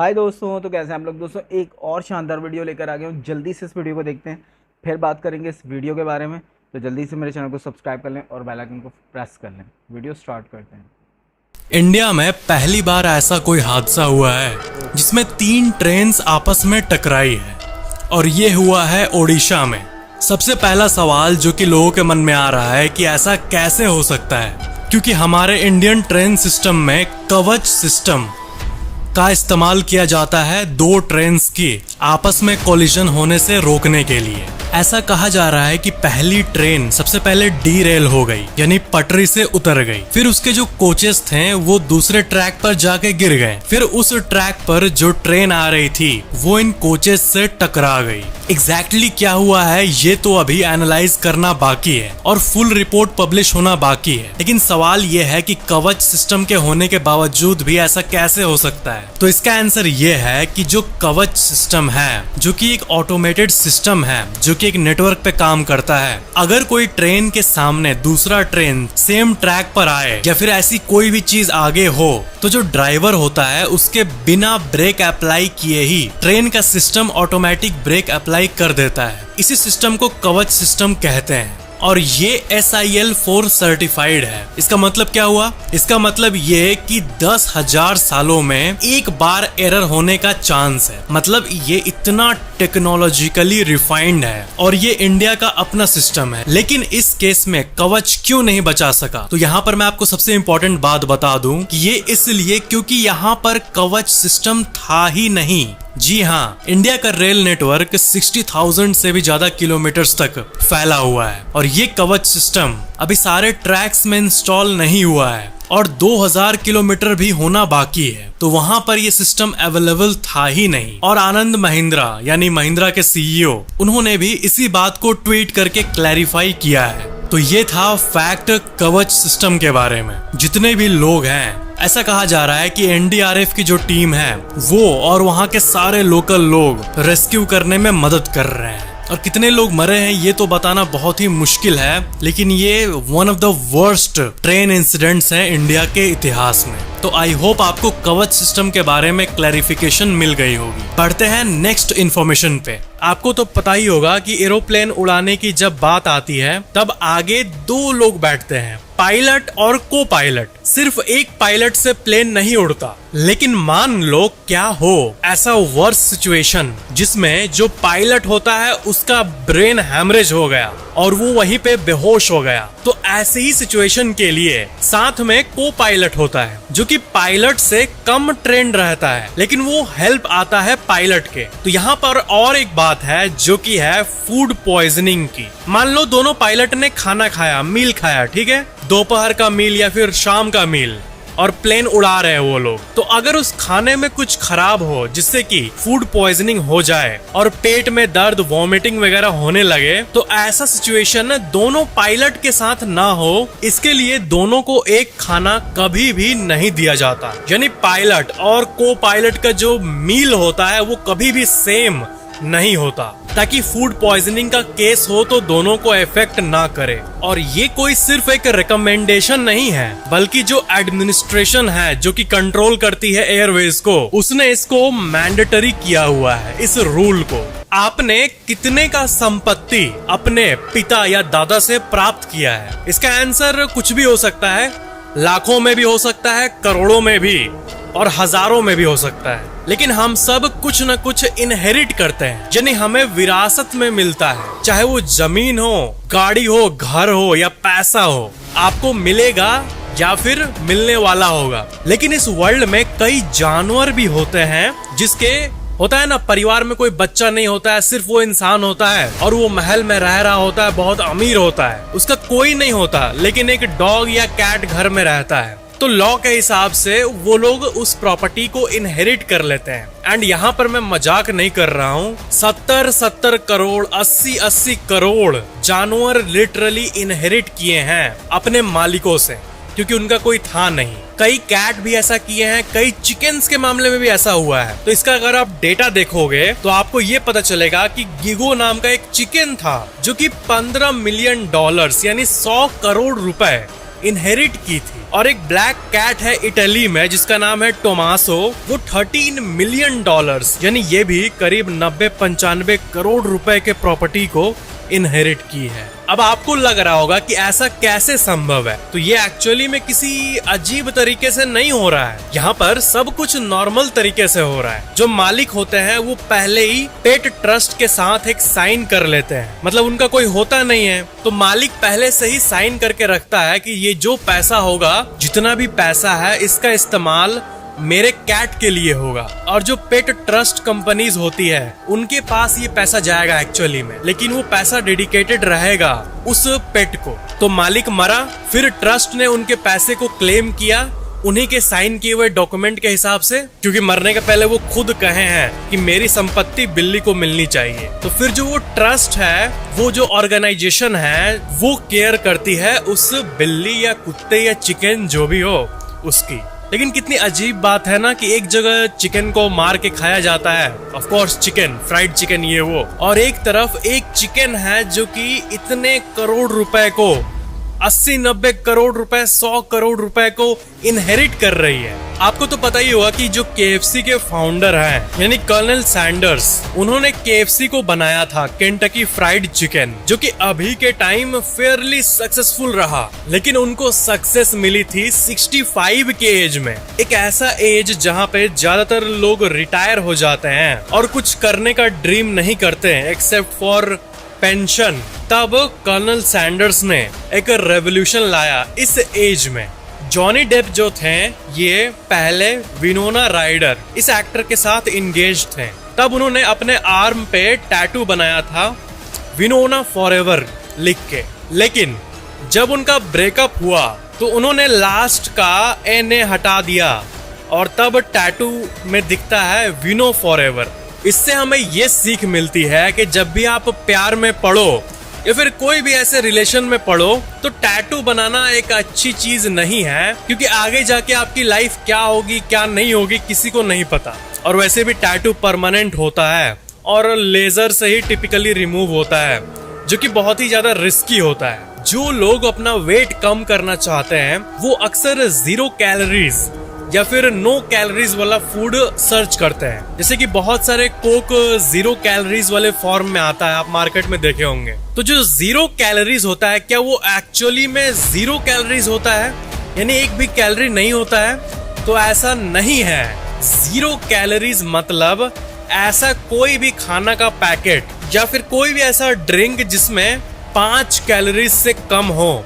हाय दोस्तों, तो कैसे हैं आप लोग। दोस्तों एक और शानदार वीडियो लेकर आ गया हूँ। जल्दी से इस वीडियो को देखते हैं, फिर बात करेंगे इस वीडियो के बारे में। तो जल्दी से मेरे चैनल को सब्सक्राइब कर लें और बेल आइकन को प्रेस कर लें। वीडियो स्टार्ट करते हैं। इंडिया में पहली बार ऐसा कोई हादसा हुआ है जिसमें 3 ट्रेन्स आपस में टकराई है, और ये हुआ है ओडिशा में। सबसे पहला सवाल जो कि लोगों के मन में आ रहा है कि ऐसा कैसे हो सकता है, क्योंकि हमारे इंडियन ट्रेन सिस्टम में कवच सिस्टम का इस्तेमाल किया जाता है 2 ट्रेन्स की आपस में कोलिजन होने से रोकने के लिए। ऐसा कहा जा रहा है कि पहली ट्रेन सबसे पहले डीरेल हो गई, यानी पटरी से उतर गई। फिर उसके जो कोचेस थे वो दूसरे ट्रैक पर जाके गिर गए। फिर उस ट्रैक पर जो ट्रेन आ रही थी वो इन कोचेस से टकरा गई। एग्जैक्टली क्या हुआ है ये तो अभी एनालाइज करना बाकी है और फुल रिपोर्ट पब्लिश होना बाकी है। लेकिन सवाल ये है कि कवच सिस्टम के होने के बावजूद भी ऐसा कैसे हो सकता है। तो इसका आंसर ये है कि जो कवच सिस्टम है, जो कि एक ऑटोमेटेड सिस्टम है, जो कि एक नेटवर्क पे काम करता है। अगर कोई ट्रेन के सामने दूसरा ट्रेन सेम ट्रैक पर आए या फिर ऐसी कोई भी चीज आगे हो, तो जो ड्राइवर होता है उसके बिना ब्रेक अप्लाई किए ही ट्रेन का सिस्टम ऑटोमेटिक ब्रेक अप्लाई कर देता है। इसी सिस्टम को कवच सिस्टम कहते हैं और ये SIL 4 सर्टिफाइड है। इसका मतलब क्या हुआ? इसका मतलब ये कि 10,000 सालों में एक बार एरर होने का चांस है। मतलब ये इतना टेक्नोलॉजिकली रिफाइंड है और ये इंडिया का अपना सिस्टम है। लेकिन इस केस में कवच क्यों नहीं बचा सका? तो यहाँ पर मैं आपको सबसे इम्पोर्टेंट बात बता दूं कि ये इसलिए क्योंकि यहाँ पर कवच सिस्टम था ही नहीं। जी हाँ, इंडिया का रेल नेटवर्क 60,000 से भी ज्यादा किलोमीटर्स तक फैला हुआ है और ये कवच सिस्टम अभी सारे ट्रैक्स में इंस्टॉल नहीं हुआ है और 2000 किलोमीटर भी होना बाकी है। तो वहां पर ये सिस्टम अवेलेबल था ही नहीं। और आनंद महिंद्रा यानी महिंद्रा के CEO उन्होंने भी इसी बात को ट्वीट करके क्लैरिफाई किया है। तो ये था फैक्ट कवच सिस्टम के बारे में। जितने भी लोग हैं, ऐसा कहा जा रहा है कि NDRF की जो टीम है वो और वहां के सारे लोकल लोग रेस्क्यू करने में मदद कर रहे हैं। और कितने लोग मरे हैं ये तो बताना बहुत ही मुश्किल है, लेकिन ये one of the worst train incidents हैं इंडिया के इतिहास में। तो आई होप आपको कवच सिस्टम के बारे में क्लैरिफिकेशन मिल गई होगी। बढ़ते हैं नेक्स्ट इन्फॉर्मेशन पे। आपको तो पता ही होगा कि एरोप्लेन उड़ाने की जब बात आती है तब आगे 2 लोग बैठते हैं, पायलट और को पायलट। सिर्फ एक पायलट से प्लेन नहीं उड़ता। लेकिन मान लो क्या हो ऐसा वर्स्ट सिचुएशन जिसमें जो पायलट होता है उसका ब्रेन हैमरेज हो गया और वो वहीं पे बेहोश हो गया। तो ऐसे ही सिचुएशन के लिए साथ में को पायलट होता है जो कि पायलट से कम ट्रेंड रहता है, लेकिन वो हेल्प आता है पायलट के। तो यहाँ पर और एक बात है जो कि है फूड पॉइजनिंग की। मान लो दोनों पायलट ने खाना खाया, मील खाया, ठीक है, दोपहर का मील या फिर शाम का मील, और प्लेन उड़ा रहे हैं वो लोग। तो अगर उस खाने में कुछ खराब हो जिससे कि फूड पॉइजनिंग हो जाए और पेट में दर्द, वॉमिटिंग वगैरह होने लगे, तो ऐसा सिचुएशन दोनों पायलट के साथ ना हो, इसके लिए दोनों को एक खाना कभी भी नहीं दिया जाता। यानी पायलट और को पायलट का जो मील होता है वो कभी भी सेम नहीं होता, ताकि फूड पॉइजनिंग का केस हो तो दोनों को इफेक्ट ना करे। और ये कोई सिर्फ एक रिकमेंडेशन नहीं है, बल्कि जो एडमिनिस्ट्रेशन है जो कि कंट्रोल करती है एयरवेज को, उसने इसको मैंडेटरी किया हुआ है, इस रूल को। आपने कितने का संपत्ति अपने पिता या दादा से प्राप्त किया है? इसका आंसर कुछ भी हो सकता है, लाखों में भी हो सकता है, करोड़ों में भी और हजारों में भी हो सकता है। लेकिन हम सब कुछ न कुछ इनहेरिट करते हैं, यानी हमें विरासत में मिलता है। चाहे वो जमीन हो, गाड़ी हो, घर हो या पैसा हो, आपको मिलेगा या फिर मिलने वाला होगा। लेकिन इस वर्ल्ड में कई जानवर भी होते हैं जिसके होता है ना, परिवार में कोई बच्चा नहीं होता है, सिर्फ वो इंसान होता है और वो महल में रह रहा होता है, बहुत अमीर होता है, उसका कोई नहीं होता, लेकिन एक डॉग या कैट घर में रहता है। तो लॉ के हिसाब से वो लोग उस प्रॉपर्टी को इनहेरिट कर लेते हैं। एंड यहाँ पर मैं मजाक नहीं कर रहा हूँ, 70 करोड़ 80 करोड़ जानवर लिटरली इनहेरिट किए हैं अपने मालिकों से, क्योंकि उनका कोई था नहीं। कई कैट भी ऐसा किए हैं, कई चिकन्स के मामले में भी ऐसा हुआ है। तो इसका अगर आप डेटा देखोगे तो आपको ये पता चलेगा कि गिगो नाम का एक चिकन था जो कि $15 मिलियन यानी 100 करोड़ रुपए इनहेरिट की थी। और एक ब्लैक कैट है इटली में जिसका नाम है टोमासो, वो $13 मिलियन यानी ये भी करीब 90-95 करोड़ रुपए के प्रॉपर्टी को इनहेरिट की है। अब आपको लग रहा होगा कि ऐसा कैसे संभव है, तो ये एक्चुअली में किसी अजीब तरीके से नहीं हो रहा है। यहाँ पर सब कुछ नॉर्मल तरीके से हो रहा है। जो मालिक होते हैं वो पहले ही पेट ट्रस्ट के साथ एक साइन कर लेते हैं, मतलब उनका कोई होता नहीं है तो मालिक पहले से ही साइन करके रखता है कि ये जो पैसा होगा, जितना भी पैसा है, इसका इस्तेमाल मेरे कैट के लिए होगा। और जो पेट ट्रस्ट कंपनीज होती है उनके पास ये पैसा जाएगा एक्चुअली में, लेकिन वो पैसा डेडिकेटेड रहेगा उस पेट को। तो मालिक मरा, फिर ट्रस्ट ने उनके पैसे को क्लेम किया उन्हीं के साइन किए हुए डॉक्यूमेंट के हिसाब से, क्योंकि मरने के पहले वो खुद कहे हैं कि मेरी संपत्ति बिल्ली को मिलनी चाहिए। तो फिर जो वो ट्रस्ट है, वो जो ऑर्गेनाइजेशन है, वो केयर करती है उस बिल्ली या कुत्ते या चिकन जो भी हो उसकी। लेकिन कितनी अजीब बात है ना कि एक जगह चिकन को मार के खाया जाता है, of course chicken, fried chicken ये वो, और एक तरफ एक चिकन है जो कि इतने करोड़ रुपए को, 80-90 करोड़ रुपए, 100 करोड़ रुपए को इनहेरिट कर रही है। आपको तो पता ही होगा कि जो KFC के फाउंडर हैं यानी कर्नल सैंडर्स, उन्होंने KFC को बनाया था, केंटकी फ्राइड चिकन, जो कि अभी के टाइम फेयरली सक्सेसफुल रहा। लेकिन उनको सक्सेस मिली थी 65 के एज में, एक ऐसा एज जहां पे ज्यादातर लोग रिटायर हो जाते हैं और कुछ करने का ड्रीम नहीं करते हैं एक्सेप्ट फॉर पेंशन। तब कर्नल सैंडर्स ने एक रेवोल्यूशन लाया इस एज में। जॉनी डेप जो थे, ये पहले विनोना राइडर इस एक्टर के साथ इंगेज थे। तब उन्होंने अपने आर्म पे टैटू बनाया था विनोना फॉरएवर लिख के। लेकिन जब उनका ब्रेकअप हुआ तो उन्होंने लास्ट का एन हटा दिया और तब टैटू में दिखता है विनो फॉरएवर। इससे हमें ये सीख मिलती है कि जब भी आप प्यार में पड़ो या फिर कोई भी ऐसे रिलेशन में पड़ो तो टैटू बनाना एक अच्छी चीज नहीं है, क्योंकि आगे जाके आपकी लाइफ क्या होगी क्या नहीं होगी किसी को नहीं पता। और वैसे भी टैटू परमानेंट होता है और लेजर से ही टिपिकली रिमूव होता है, जो कि बहुत ही ज्यादा रिस्की होता है। जो लोग अपना वेट कम करना चाहते हैं वो अक्सर 0 कैलोरीज या फिर नो कैलोरीज वाला फूड सर्च करते हैं। जैसे कि बहुत सारे कोक 0 कैलोरीज वाले फॉर्म में आता है, आप मार्केट में देखे होंगे। तो जो 0 कैलोरीज होता है, क्या वो एक्चुअली में 0 कैलोरीज होता है, यानी एक भी कैलोरी नहीं होता है? तो ऐसा नहीं है। 0 कैलोरीज मतलब ऐसा कोई भी खाना का पैकेट या फिर कोई भी ऐसा ड्रिंक जिसमें 5 कैलोरीज से कम हो,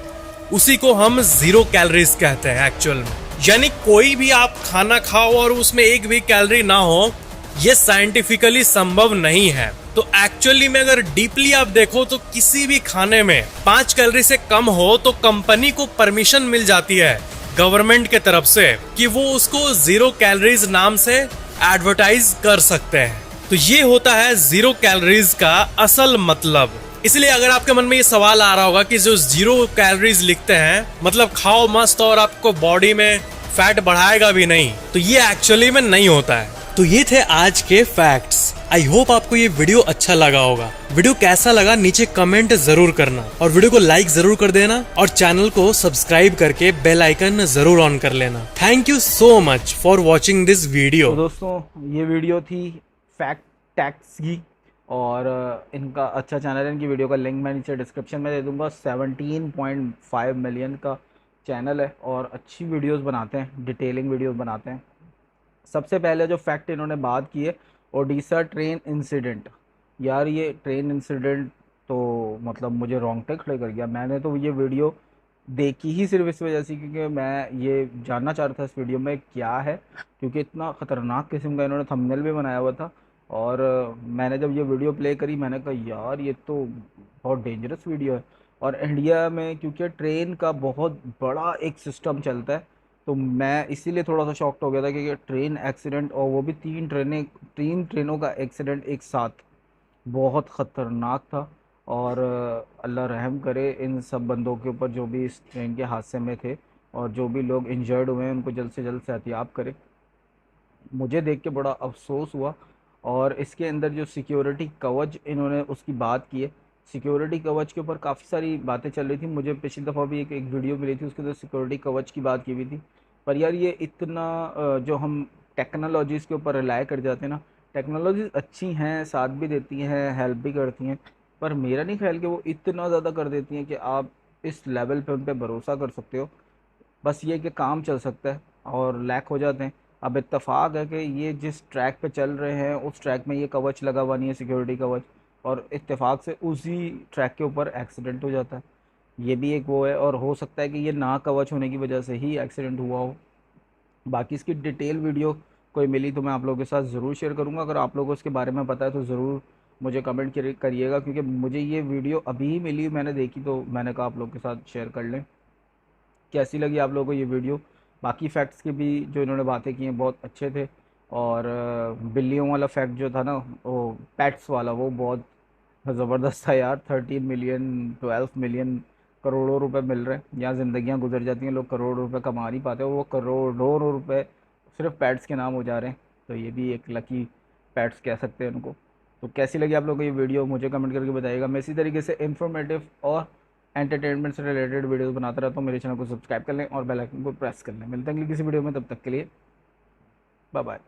उसी को हम 0 कैलोरीज कहते हैं एक्चुअल में। यानी कोई भी आप खाना खाओ और उसमें एक भी कैलोरी ना हो, ये साइंटिफिकली संभव नहीं है। तो एक्चुअली में अगर डीपली आप देखो तो किसी भी खाने में 5 कैलोरी से कम हो तो कंपनी को परमिशन मिल जाती है गवर्नमेंट के तरफ से कि वो उसको 0 कैलोरीज नाम से एडवर्टाइज कर सकते हैं। तो ये होता है 0 कैलोरीज का असल मतलब। इसलिए अगर आपके मन में ये सवाल आ रहा होगा कि जो 0 कैलोरीज लिखते हैं मतलब खाओ मस्त और आपको बॉडी में फैट बढ़ाएगा भी नहीं, तो ये एक्चुअली में नहीं होता है। तो ये थे आज के फैक्ट्स। आई होप आपको ये वीडियो अच्छा लगा होगा। वीडियो कैसा लगा नीचे कमेंट जरूर करना और वीडियो को लाइक जरूर कर देना और चैनल को सब्सक्राइब करके बेल आइकन जरूर ऑन कर लेना। Thank you so much for watching this video. तो दोस्तों ये वीडियो थी फैक्ट टैक्स की और इनका अच्छा चैनल है। इनकी वीडियो का लिंक मैं नीचे डिस्क्रिप्शन में दे दूंगा। 17.5 मिलियन का चैनल है और अच्छी वीडियोस बनाते हैं, डिटेलिंग वीडियोस बनाते हैं। सबसे पहले जो फैक्ट इन्होंने बात की है ओडिशा ट्रेन इंसिडेंट। यार ये ट्रेन इंसिडेंट तो मतलब मुझे रोंगटे खड़े कर गया। मैंने तो ये वीडियो देखी ही सिर्फ इस वजह से क्योंकि मैं ये जानना चाह रहा था इस वीडियो में क्या है, क्योंकि इतना ख़तरनाक किस्म का इन्होंने थंबनेल भी बनाया हुआ था। और मैंने जब ये वीडियो प्ले करी मैंने कहा यार ये तो बहुत डेंजरस वीडियो है। और इंडिया में क्योंकि ट्रेन का बहुत बड़ा एक सिस्टम चलता है तो मैं इसीलिए थोड़ा सा शॉक्ड हो गया था कि ट्रेन एक्सीडेंट, और वो भी 3 ट्रेनों का एक्सीडेंट एक साथ, बहुत ख़तरनाक था। और अल्लाह रहम करे इन सब बंदों के ऊपर जो भी इस ट्रेन के हादसे में थे, और जो भी लोग इंजर्ड हुए हैं उनको जल्द से जल्द सेहतियाब करे। मुझे देख के बड़ा अफसोस हुआ। और इसके अंदर जो सिक्योरिटी कवच इन्होंने उसकी बात की है सिक्योरिटी कवच के ऊपर काफ़ी सारी बातें चल रही थी। मुझे पिछली दफ़ा भी एक वीडियो मिली थी, उसके अंदर सिक्योरिटी कवच की बात की हुई थी। पर यार ये इतना जो हम टेक्नोलॉजीज़ के ऊपर रिलाय कर जाते हैं ना, टेक्नोलॉजीज़ अच्छी हैं, साथ भी देती हैं, हेल्प भी करती हैं, पर मेरा नहीं ख्याल कि वो इतना ज़्यादा कर देती हैं कि आप इस लेवल पे उन पे भरोसा कर सकते हो। बस ये कि काम चल सकता है और लैक हो जाते हैं। अब इत्तेफाक है कि ये जिस ट्रैक पे चल रहे हैं उस ट्रैक में ये कवच लगा हुआ नहीं है, सिक्योरिटी कवच, और इत्तेफाक से उसी ट्रैक के ऊपर एक्सीडेंट हो जाता है। ये भी एक वो है, और हो सकता है कि ये ना कवच होने की वजह से ही एक्सीडेंट हुआ हो। बाकी इसकी डिटेल वीडियो कोई मिली तो मैं आप लोगों के साथ ज़रूर शेयर करूँगा। अगर आप लोगों को इसके बारे में पता है तो ज़रूर मुझे कमेंट करिएगा, क्योंकि मुझे ये वीडियो अभी ही मिली, मैंने देखी तो मैंने कहा आप लोगों के साथ शेयर कर लें। कैसी लगी आप लोगों को ये वीडियो? बाकी फैक्ट्स के भी जो इन्होंने बातें की हैं बहुत अच्छे थे, और बिल्लियों वाला फैक्ट जो था ना, वो पेट्स वाला, वो बहुत ज़बरदस्त था यार। 13 मिलियन 12 मिलियन करोड़ों रुपए मिल रहे हैं, यहाँ ज़िंदगियाँ गुजर जाती हैं, लोग करोड़ रुपए कमा नहीं पाते, वो करोड़ों रुपए सिर्फ पेट्स के नाम हो जा रहे हैं। तो ये भी एक लकी पेट्स कह सकते हैं उनको। तो कैसी लगी आप लोगों को ये वीडियो मुझे कमेंट करके बताइएगा। मैं इसी तरीके से इंफॉर्मेटिव और एंटरटेनमेंट से रिलेटेड वीडियोस बनाता रहता हूँ। मेरे चैनल को सब्सक्राइब कर लें और बेल आइकन को प्रेस कर लें। मिलते हैं अगली किसी वीडियो में, तब तक के लिए बाय बाय।